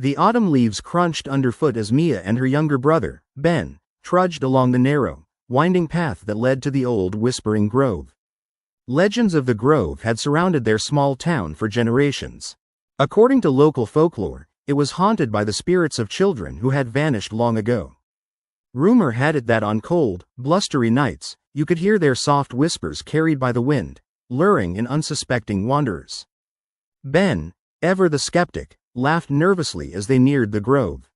The autumn leaves crunched underfoot as Mia and her younger brother, Ben, trudged along the narrow, winding path that led to the old Whispering Grove. Legends of the grove had surrounded their small town for generations. According to local folklore, it was haunted by the spirits of children who had vanished long ago. Rumor had it that on cold, blustery nights, you could hear their soft whispers carried by the wind, luring in unsuspecting wanderers. Ben, ever the skeptic, laughed nervously as they neared the grove.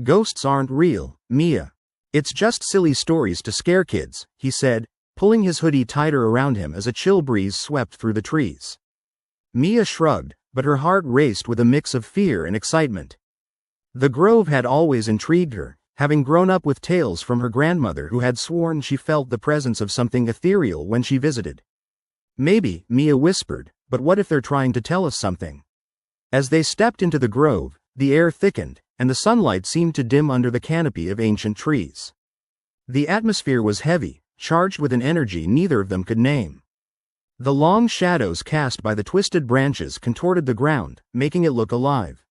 "Ghosts aren't real, Mia. It's just silly stories to scare kids," he said, pulling his hoodie tighter around him as a chill breeze swept through the trees. Mia shrugged, but her heart raced with a mix of fear and excitement. The grove had always intrigued her, having grown up with tales from her grandmother who had sworn she felt the presence of something ethereal when she visited. "Maybe," Mia whispered, "but what if they're trying to tell us something?" As they stepped into the grove, the air thickened, and the sunlight seemed to dim under the canopy of ancient trees. The atmosphere was heavy, charged with an energy neither of them could name. The long shadows cast by the twisted branches contorted the ground, making it look alive.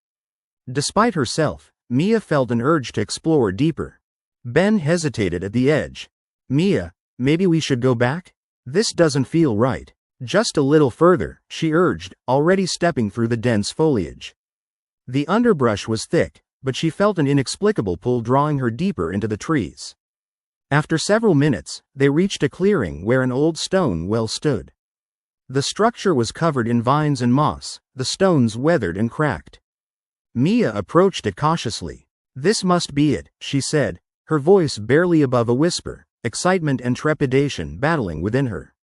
Despite herself, Mia felt an urge to explore deeper. Ben hesitated at the edge. "Mia, maybe we should go back? This doesn't feel right." "Just a little further," she urged, already stepping through the dense foliage. The underbrush was thick, but she felt an inexplicable pull drawing her deeper into the trees. After several minutes, they reached a clearing where an old stone well stood. The structure was covered in vines and moss, the stones weathered and cracked. Mia approached it cautiously. "This must be it," she said, her voice barely above a whisper, excitement and trepidation battling within her.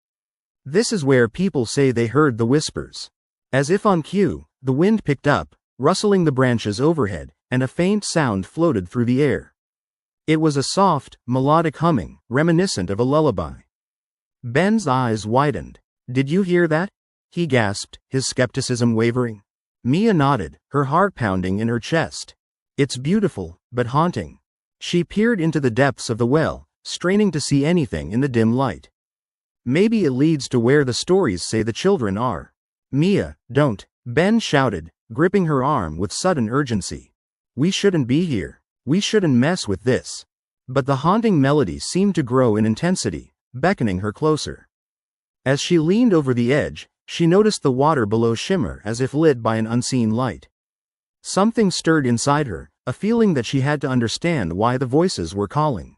"This is where people say they heard the whispers." As if on cue, the wind picked up, rustling the branches overhead, and a faint sound floated through the air. It was a soft, melodic humming, reminiscent of a lullaby. Ben's eyes widened. "Did you hear that?" he gasped, his skepticism wavering. Mia nodded, her heart pounding in her chest. "It's beautiful, but haunting." She peered into the depths of the well, straining to see anything in the dim light. "Maybe it leads to where the stories say the children are." "Mia, don't," Ben shouted, gripping her arm with sudden urgency. "We shouldn't be here. We shouldn't mess with this." But the haunting melody seemed to grow in intensity, beckoning her closer. As she leaned over the edge, she noticed the water below shimmer as if lit by an unseen light. Something stirred inside her, a feeling that she had to understand why the voices were calling.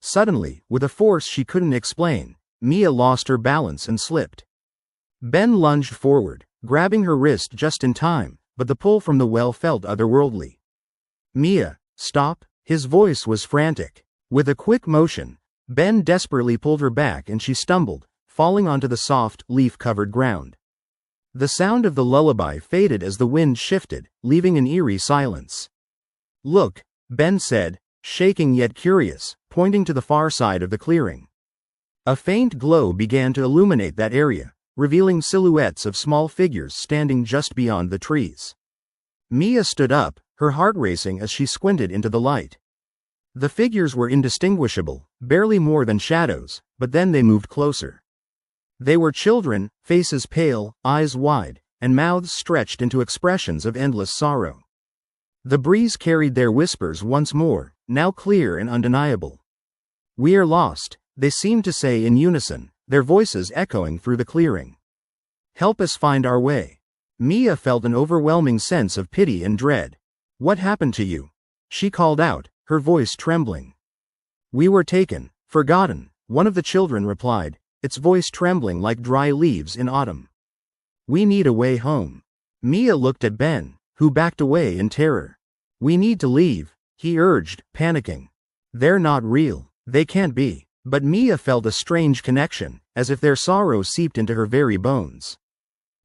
Suddenly, with a force she couldn't explain, Mia lost her balance and slipped. Ben lunged forward, grabbing her wrist just in time, but the pull from the well felt otherworldly. "Mia, stop!" His voice was frantic. With a quick motion, Ben desperately pulled her back and she stumbled, falling onto the soft, leaf-covered ground. The sound of the lullaby faded as the wind shifted, leaving an eerie silence. "Look," Ben said, shaking yet curious, pointing to the far side of the clearing. A faint glow began to illuminate that area, revealing silhouettes of small figures standing just beyond the trees. Mia stood up, her heart racing as she squinted into the light. The figures were indistinguishable, barely more than shadows, but then they moved closer. They were children, faces pale, eyes wide, and mouths stretched into expressions of endless sorrow. The breeze carried their whispers once more, now clear and undeniable. "We are lost," they seemed to say in unison, their voices echoing through the clearing. "Help us find our way." Mia felt an overwhelming sense of pity and dread. "What happened to you?" she called out, her voice trembling. "We were taken, forgotten," one of the children replied, its voice trembling like dry leaves in autumn. "We need a way home." Mia looked at Ben, who backed away in terror. "We need to leave," he urged, panicking. "They're not real. They can't be." But Mia felt a strange connection, as if their sorrow seeped into her very bones.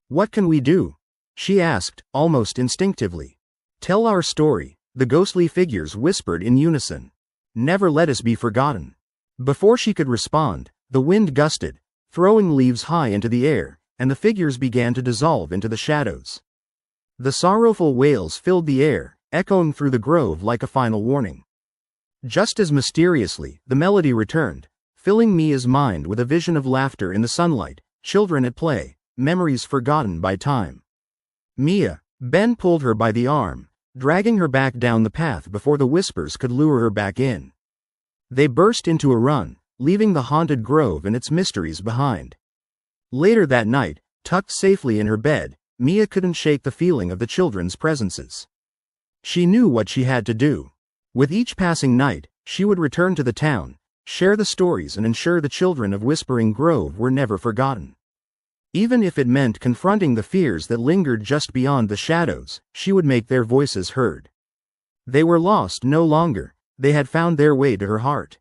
"What can we do?" she asked, almost instinctively. "Tell our story," the ghostly figures whispered in unison. "Never let us be forgotten." Before she could respond, the wind gusted, throwing leaves high into the air, and the figures began to dissolve into the shadows. The sorrowful wails filled the air, echoing through the grove like a final warning. Just as mysteriously, the melody returned, filling Mia's mind with a vision of laughter in the sunlight, children at play, memories forgotten by time. "Mia," Ben pulled her by the arm, dragging her back down the path before the whispers could lure her back in. They burst into a run, leaving the haunted grove and its mysteries behind. Later that night, tucked safely in her bed, Mia couldn't shake the feeling of the children's presences. She knew what she had to do. With each passing night, she would return to the town, share the stories and ensure the children of Whispering Grove were never forgotten. Even if it meant confronting the fears that lingered just beyond the shadows, she would make their voices heard. They were lost no longer, they had found their way to her heart.